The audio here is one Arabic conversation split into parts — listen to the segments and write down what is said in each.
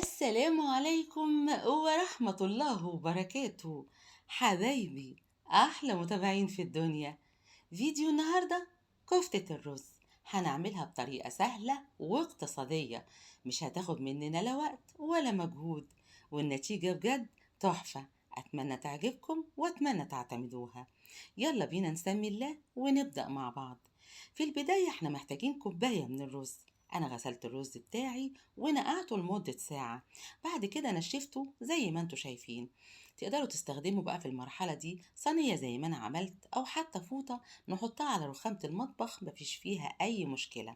السلام عليكم ورحمة الله وبركاته. حبايبي، أحلى متابعين في الدنيا. فيديو النهاردة كفتة الرز، هنعملها بطريقة سهلة واقتصادية، مش هتاخد مننا لا وقت ولا مجهود، والنتيجة بجد تحفة. أتمنى تعجبكم وأتمنى تعتمدوها. يلا بينا نسمي الله ونبدأ مع بعض. في البداية احنا محتاجين كوباية من الرز. أنا غسلت الرز بتاعي ونقعته لمدة ساعة، بعد كده نشفته زي ما انتوا شايفين. تقدروا تستخدموا بقى في المرحلة دي صينية زي ما أنا عملت، أو حتى فوطة نحطها على رخامة المطبخ، مفيش فيها أي مشكلة.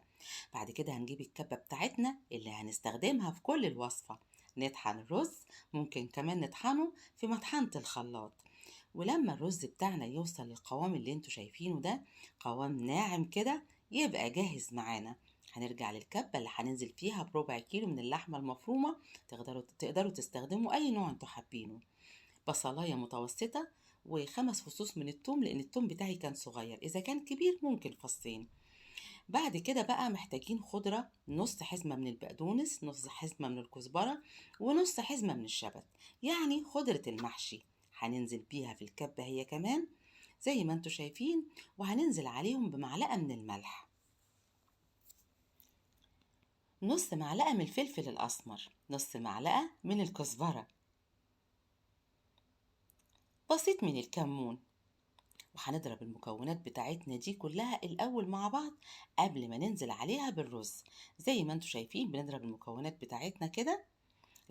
بعد كده هنجيب الكبة بتاعتنا اللي هنستخدمها في كل الوصفة، نطحن الرز، ممكن كمان نطحنه في مطحنة الخلاط. ولما الرز بتاعنا يوصل للقوام اللي انتوا شايفينه ده، قوام ناعم كده، يبقى جاهز معانا. هنرجع للكبة اللي هننزل فيها بربع كيلو من اللحمة المفرومة. تقدروا تستخدموا أي نوع انتوا حابينه. بصلاية متوسطة، وخمس فصوص من التوم، لأن التوم بتاعي كان صغير، إذا كان كبير ممكن فصين. بعد كده بقى محتاجين خضرة، نص حزمة من البقدونس، نص حزمة من الكزبرة، ونص حزمة من الشبت، يعني خضرة المحشي. هننزل بيها في الكبة هي كمان زي ما انتوا شايفين، وهننزل عليهم بمعلقة من الملح، نص معلقة من الفلفل الأسمر، نص معلقة من الكزبرة، بسيط من الكمون. وهنضرب المكونات بتاعتنا دي كلها الأول مع بعض قبل ما ننزل عليها بالرز. زي ما انتوا شايفين بنضرب المكونات بتاعتنا كده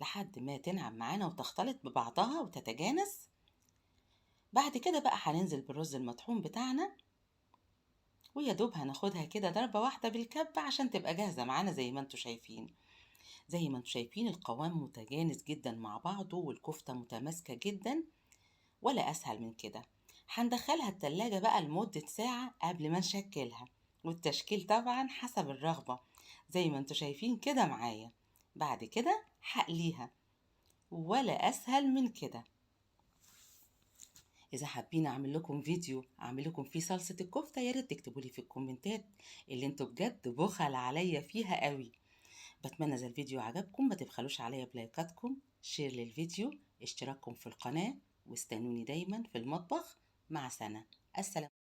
لحد ما تنعم معانا وتختلط ببعضها وتتجانس. بعد كده بقى هننزل بالرز المطحون بتاعنا، ويا دوب هناخدها كده ضربة واحدة بالكبة عشان تبقى جاهزة معانا. زي ما انتوا شايفين، زي ما انتوا شايفين القوام متجانس جدا مع بعضه، والكفتة متماسكة جدا، ولا أسهل من كده. هندخلها التلاجة بقى لمدة ساعة قبل ما نشكلها، والتشكيل طبعا حسب الرغبة زي ما انتوا شايفين كده معايا. بعد كده هقليها، ولا أسهل من كده. إذا حابين أعمل لكم فيديو أعمل لكم فيه صلصة الكفتة، يا ريت تكتبوا لي في الكومنتات، اللي انتوا بجد بخل عليا فيها قوي. بتمنى إذا الفيديو عجبكم ما تبخلوش عليا بلايكاتكم، شير للفيديو، اشتراككم في القناة، واستنوني دايما في المطبخ مع سنة. السلام.